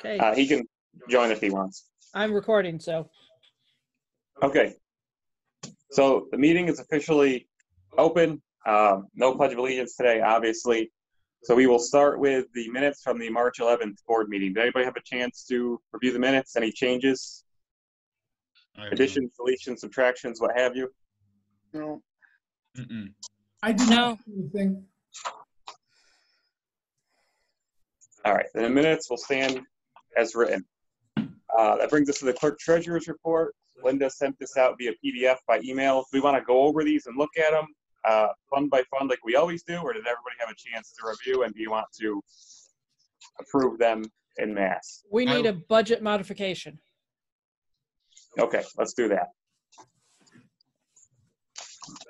Okay, He can join if he wants. I'm recording, so. Okay. So the meeting is officially open. No Pledge of Allegiance today, obviously. So we will start with the minutes from the March 11th board meeting. Did anybody have a chance to review the minutes? Any changes? Additions, deletions, subtractions, what have you? No. I did not see anything. All right, then the minutes will stand as written. That brings us to the clerk treasurer's report. Linda sent this out via PDF by email. Do we want to go over these and look at them fund by fund like we always do, or did everybody have a chance to review, and do you want to approve them en masse? We need a budget modification. Okay, let's do that.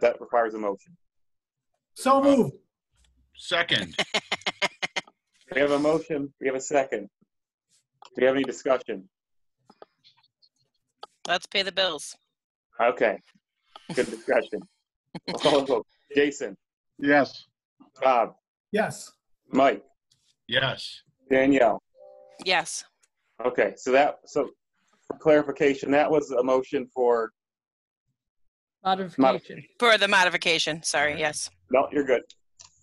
That requires a motion. So moved. Second. We have a motion. We have a second. Do we have any discussion? Let's pay the bills. Okay, good discussion. We'll call a vote. Jason. Yes. Bob. Yes. Mike. Yes. Danielle. Yes. Okay, so for clarification, that was a motion for Modification. For the modification. Sorry. Yes. No, you're good.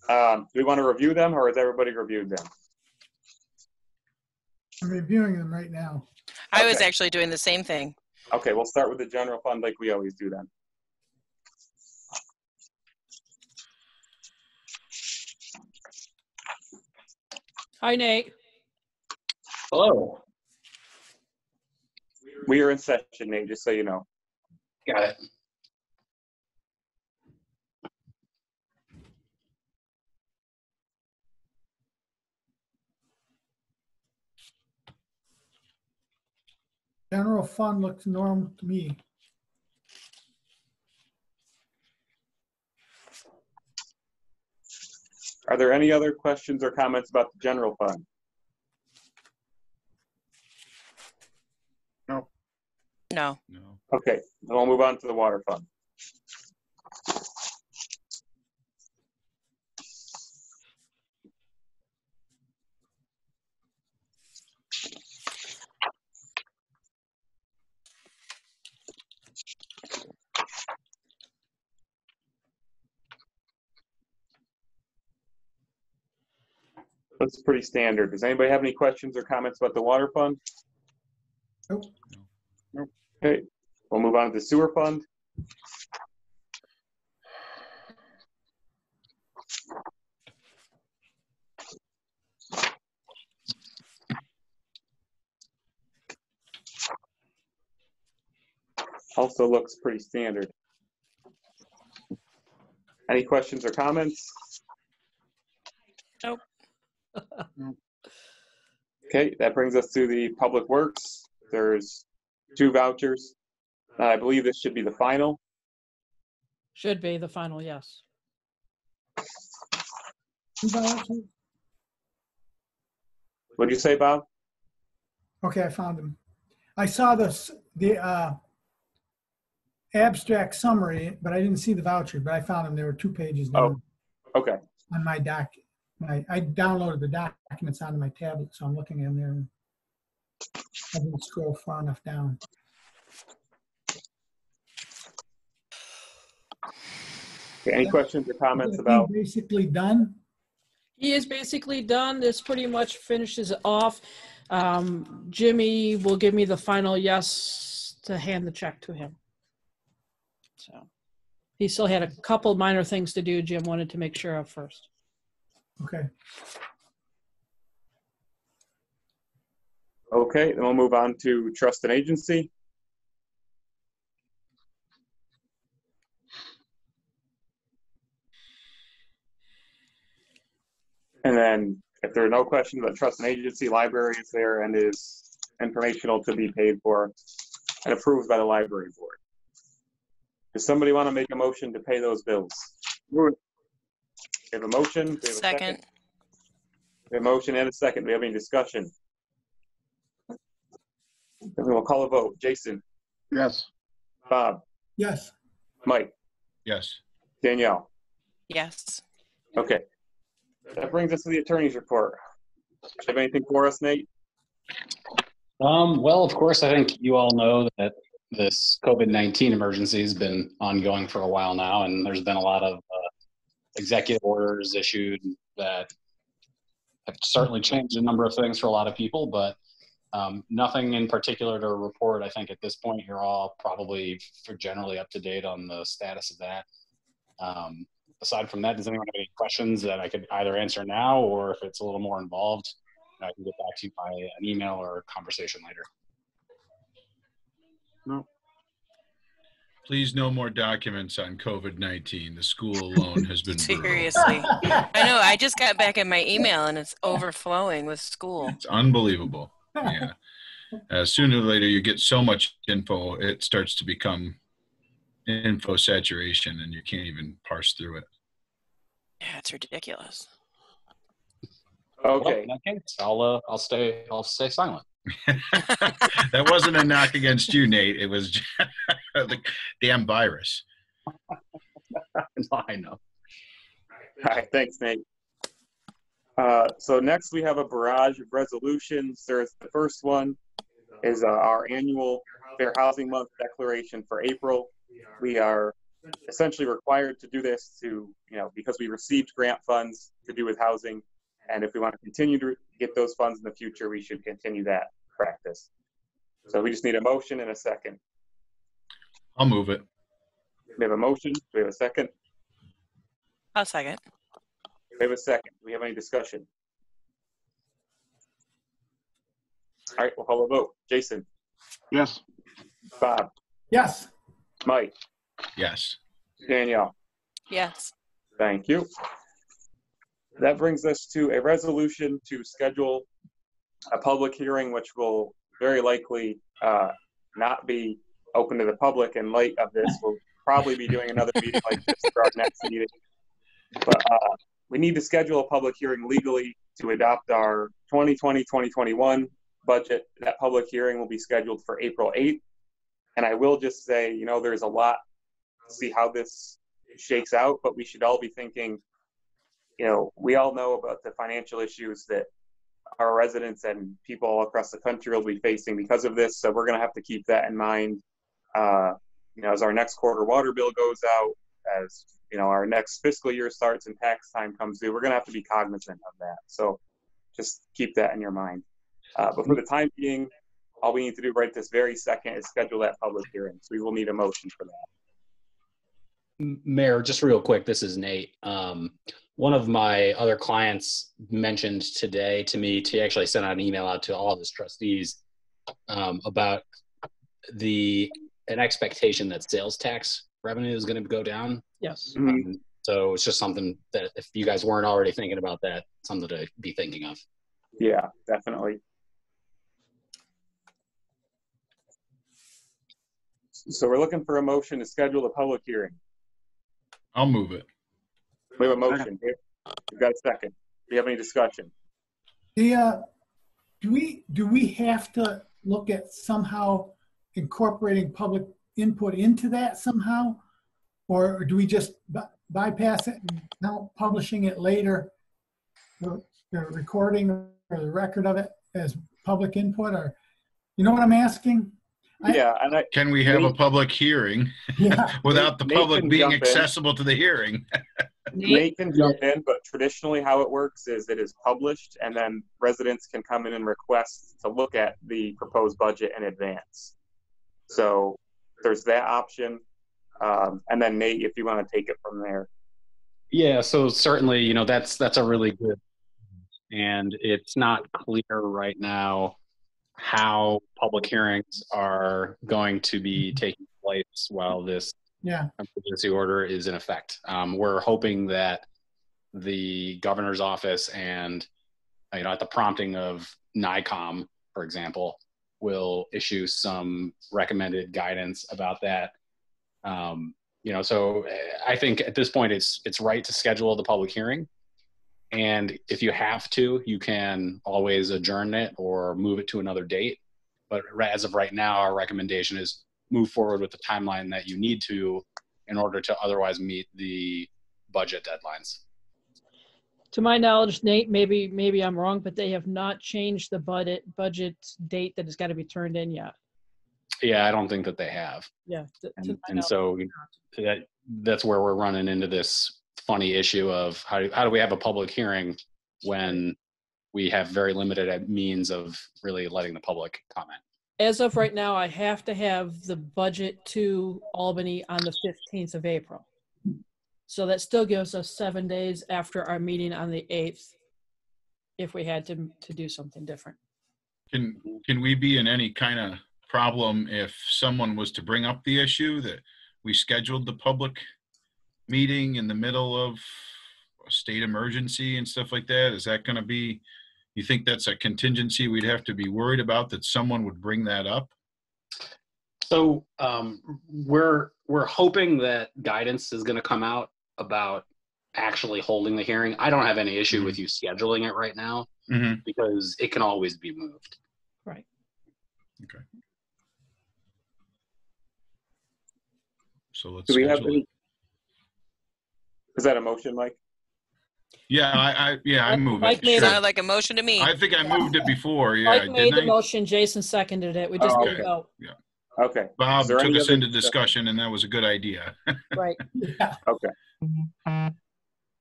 Do we want to review them, or has everybody reviewed them? I'm reviewing them right now. I was Okay. actually doing the same thing. Okay, we'll start with the general fund like we always do then. Hi, Nate. Hello. We are in session, Nate, just so you know. Got it. General fund looks normal to me. Are there any other questions or comments about the general fund? No. No. No. Okay, then we'll move on to the water fund. That's pretty standard. Does anybody have any questions or comments about the water fund? Nope. Nope. Okay, we'll move on to the sewer fund. Also looks pretty standard. Any questions or comments? Nope. Okay, that brings us to the public works. There's 2 vouchers. I believe this should be the final. Should be the final, yes. What'd you say, Bob? Okay, I found them. I saw the abstract summary, but I didn't see the voucher, but I found them. There were 2 pages down Okay. on my doc. I downloaded the documents onto my tablet, so I'm looking in there. And I didn't scroll far enough down. Okay, any questions or comments Is about? he basically done? He is basically done. This pretty much finishes it off. Jimmy will give me the final yes to hand the check to him. So he still had a couple minor things to do Jim wanted to make sure of first. Okay. Okay, then we'll move on to trust and agency. And then if there are no questions about trust and agency, library is there and is informational to be paid for and approved by the library board. Does somebody want to make a motion to pay those bills? We have a motion. Do we have a Second. We have a motion and a second. Do we have any discussion? Then we'll call a vote. Jason. Yes. Bob. Yes. Mike. Yes. Danielle. Yes. Okay. That brings us to the attorney's report. Do you have anything for us, Nate? Well, of course, I think you all know that this COVID-19 emergency has been ongoing for a while now, and there's been a lot of executive orders issued that have certainly changed a number of things for a lot of people, but nothing in particular to report. I think at this point, you're all probably generally up to date on the status of that. Aside from that, does anyone have any questions that I could either answer now, or if it's a little more involved, I can get back to you by an email or a conversation later. No. Please, no more documents on COVID-19. The school alone has been brutal. Seriously. I know. I just got back at my email and it's overflowing with school. It's unbelievable. Yeah. Sooner or later, you get so much info, it starts to become info saturation, and you can't even parse through it. Yeah, it's ridiculous. Well, Okay. in that case, I'll stay silent. That wasn't a knock against you, Nate. It was just the damn virus. I know. All right. Thanks, Nate. So next we have a barrage of resolutions. There's the first one is our annual Fair Housing Month declaration for April. We are essentially required to do this to, because we received grant funds to do with housing. And if we want to continue to get those funds in the future, we should continue that practice. So we just need a motion and a second. I'll move it. We have a motion. Do we have a second? I'll second. We have a second. Do we have any discussion? All right, we'll call a vote. Jason, Yes. Bob, Yes. Mike, Yes. Danielle. Yes. Thank you. That brings us to a resolution to schedule a public hearing, which will very likely not be open to the public in light of this. We'll probably be doing another meeting like this for our next meeting. But we need to schedule a public hearing legally to adopt our 2020-2021 budget. That public hearing will be scheduled for April 8th. And I will just say, there's a lot to see how this shakes out, but we should all be thinking, we all know about the financial issues that our residents and people all across the country will be facing because of this. So we're going to have to keep that in mind, as our next quarter water bill goes out, as our next fiscal year starts and tax time comes due. We're going to have to be cognizant of that. So just keep that in your mind. But for the time being, all we need to do right this very second is schedule that public hearing. So we will need a motion for that. Mayor, just real quick, this is Nate. One of my other clients mentioned today to me to actually send out an email out to all of his trustees about an expectation that sales tax revenue is going to go down. Yes. So it's just something that if you guys weren't already thinking about that, something to be thinking of. Yeah, definitely. So we're looking for a motion to schedule a public hearing. I'll move it. We have a motion. We've got a second. Do you have any discussion? Do we have to look at somehow incorporating public input into that somehow? Or do we just bypass it and now publishing it later, the recording or the record of it as public input? Or, you know what I'm asking? Can we have a public hearing without the public being accessible to the hearing? Nate can jump in, but traditionally how it works is it is published and then residents can come in and request to look at the proposed budget in advance. So there's that option. And then Nate, if you want to take it from there. Yeah, so certainly, that's a really good, and it's not clear right now how public hearings are going to be taking place while this emergency order is in effect. We're hoping that the governor's office and, at the prompting of NICOM, for example, will issue some recommended guidance about that. So I think at this point it's right to schedule the public hearing. And if you have to, you can always adjourn it or move it to another date. But as of right now, our recommendation is move forward with the timeline that you need to in order to otherwise meet the budget deadlines. To my knowledge, Nate, maybe I'm wrong, but they have not changed the budget date that has got to be turned in yet. Yeah, I don't think that they have. Yeah. And so that's where we're running into this funny issue of how do we have a public hearing when we have very limited means of really letting the public comment. As of right now, I have to have the budget to Albany on the 15th of April. So that still gives us 7 days after our meeting on the 8th, if we had to do something different. Can we be in any kind of problem if someone was to bring up the issue that we scheduled the public meeting in the middle of a state emergency and stuff like that? Is that going to be, you think that's a contingency we'd have to be worried about, that someone would bring that up? So we're hoping that guidance is going to come out about actually holding the hearing. I don't have any issue with you scheduling it right now because it can always be moved. Right. Okay. So let's Do we have schedule any? it. Is that a motion, Mike? Yeah, I move Mike it. made Sure. Sounded like a motion to me. I think I moved it before. Yeah, Mike made the didn't I? motion, Jason seconded it. We just Oh, need okay. to vote. Yeah. Okay. Bob Is there took any us other into discussion, and that was a good idea. Right. Okay.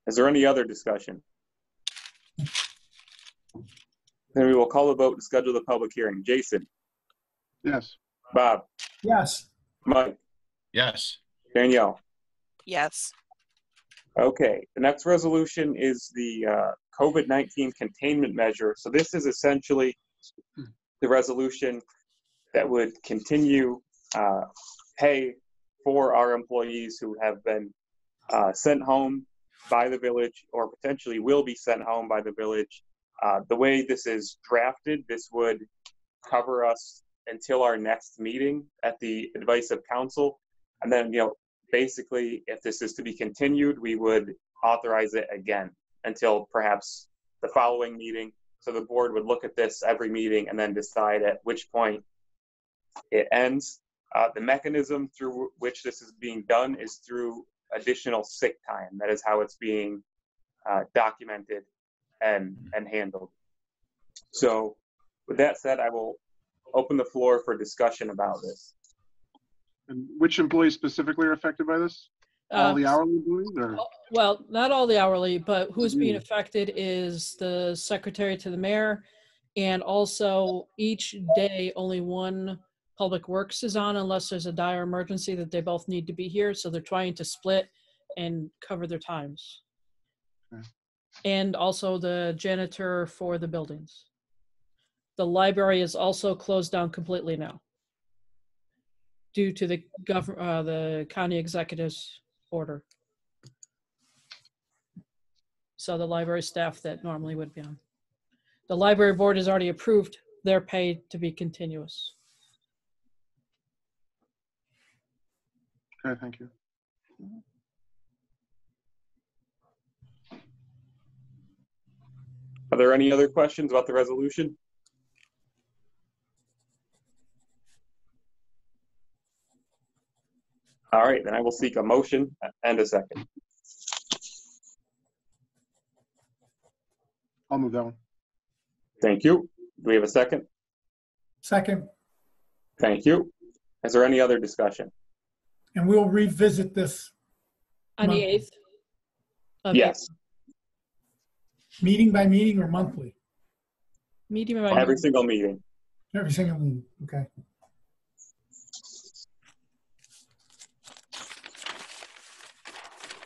Is there any other discussion? Then we will call a vote to schedule the public hearing. Jason, Yes. Bob, Yes. Mike, Yes. Danielle. Yes. Okay, the next resolution is the COVID-19 containment measure. So this is essentially the resolution that would continue pay for our employees who have been sent home by the village or potentially will be sent home by the village. The way this is drafted, this would cover us until our next meeting at the advice of council. And then, basically, if this is to be continued, we would authorize it again until perhaps the following meeting. So the board would look at this every meeting and then decide at which point it ends. The mechanism through which this is being done is through additional sick time. That is how it's being documented and handled. So with that said, I will open the floor for discussion about this. And which employees specifically are affected by this? All the hourly employees, or? Well, not all the hourly, but who's being affected is the secretary to the mayor, and also each day only one public works is on unless there's a dire emergency that they both need to be here. So they're trying to split and cover their times. Okay. And also the janitor for the buildings. The library is also closed down completely now due to the county executive's order. So the library staff that normally would be on. The library board has already approved their pay to be continuous. Okay, thank you. Are there any other questions about the resolution? All right, then I will seek a motion and a second. I'll move that one. Thank you. Do we have a second? Second. Thank you. Is there any other discussion? And we'll revisit this On the 8th? of Yes, meeting by meeting or monthly? April. Meeting by every single meeting. Every single meeting, okay.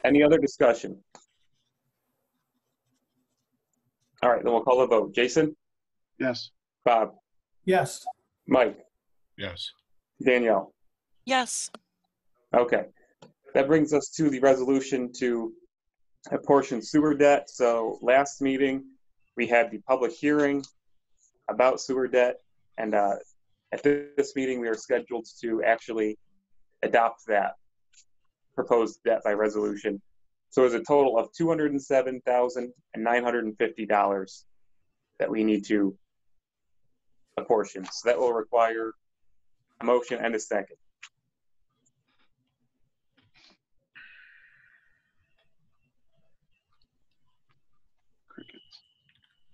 Any other discussion? All right, then we'll call a vote. Jason, Yes. Bob, Yes. Mike, Yes. Danielle. Yes. Okay, that brings us to the resolution to apportion sewer debt. So last meeting, we had the public hearing about sewer debt. And at this meeting, we are scheduled to actually adopt that proposed debt by resolution. So it's a total of $207,950 that we need to apportion. So that will require a motion and a second.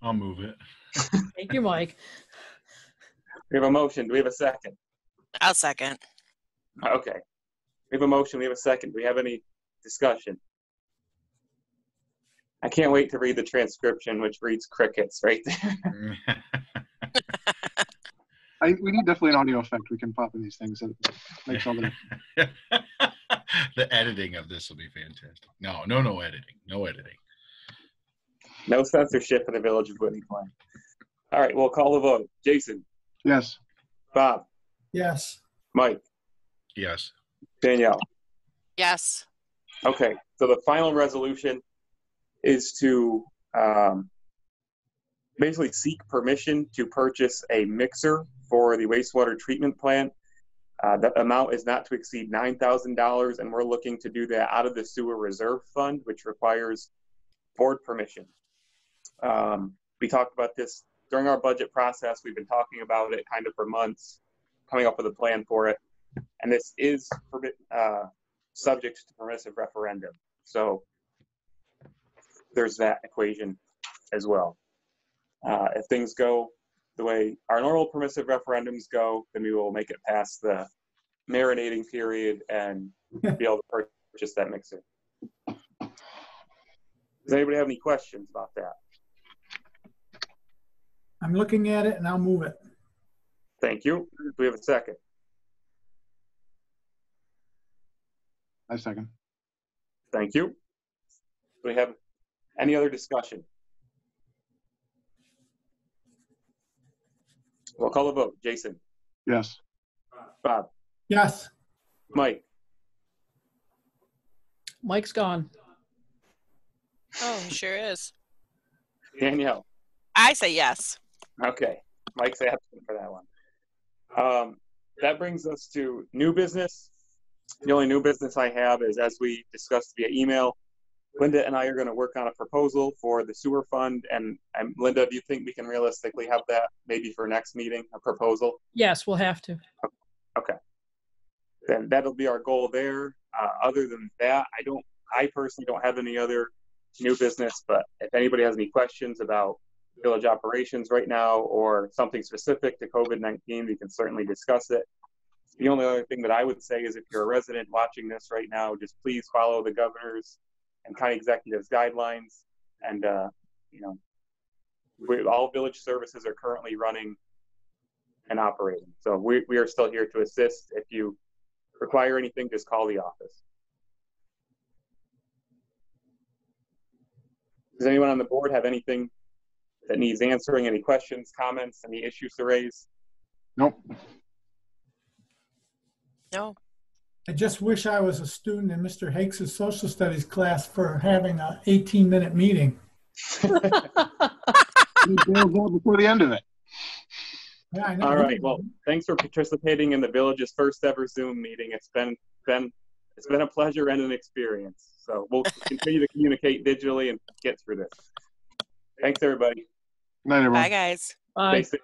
I'll move it. Thank you, Mike. We have a motion. Do we have a second? I'll second. Okay. We have a motion. We have a second. Do we have any discussion? I can't wait to read the transcription, which reads crickets right there. We need definitely an audio effect we can pop in these things. It makes all the The editing of this will be fantastic. No editing. No editing. No censorship in the Village of Whitney plan. All right, we'll call the vote. Jason, Yes. Bob, Yes. Mike, Yes. Danielle. Yes. Okay, so the final resolution is to basically seek permission to purchase a mixer for the wastewater treatment plant. The amount is not to exceed $9,000, and we're looking to do that out of the sewer reserve fund, which requires board permission. We talked about this during our budget process. We've been talking about it kind of for months, coming up with a plan for it. And this is subject to permissive referendum. So there's that equation as well. If things go the way our normal permissive referendums go, then we will make it past the marinating period and be able to purchase that mixer. Does anybody have any questions about that? I'm looking at it and I'll move it. Thank you. Do we have a second? I second. Thank you. Do we have any other discussion? We'll call the vote. Jason, Yes. Bob, Yes. Mike, Mike's gone. Oh, he sure is. Danielle. I say yes. Okay, Mike's absent for that one. That brings us to new business. The only new business I have is, as we discussed via email, Linda and I are going to work on a proposal for the sewer fund. And Linda, do you think we can realistically have that maybe for next meeting, a proposal? Yes, we'll have to. Okay. Then that'll be our goal there. Other than that, I personally don't have any other new business, but if anybody has any questions about village operations right now or something specific to COVID-19, we can certainly discuss it. The only other thing that I would say is if you're a resident watching this right now, just please follow the governor's and county executive's guidelines. And, all village services are currently running and operating. So we are still here to assist. If you require anything, just call the office. Does anyone on the board have anything that needs answering? Any questions, comments, any issues to raise? Nope. No. I just wish I was a student in Mr. Hakes' social studies class for having an 18-minute meeting. You bailed out before the end of it. Yeah, I know. All right. Well, thanks for participating in the village's first ever Zoom meeting. It's been a pleasure and an experience. So we'll continue to communicate digitally and get through this. Thanks, everybody. Good night, everyone. Bye, guys. Bye. Stay safe.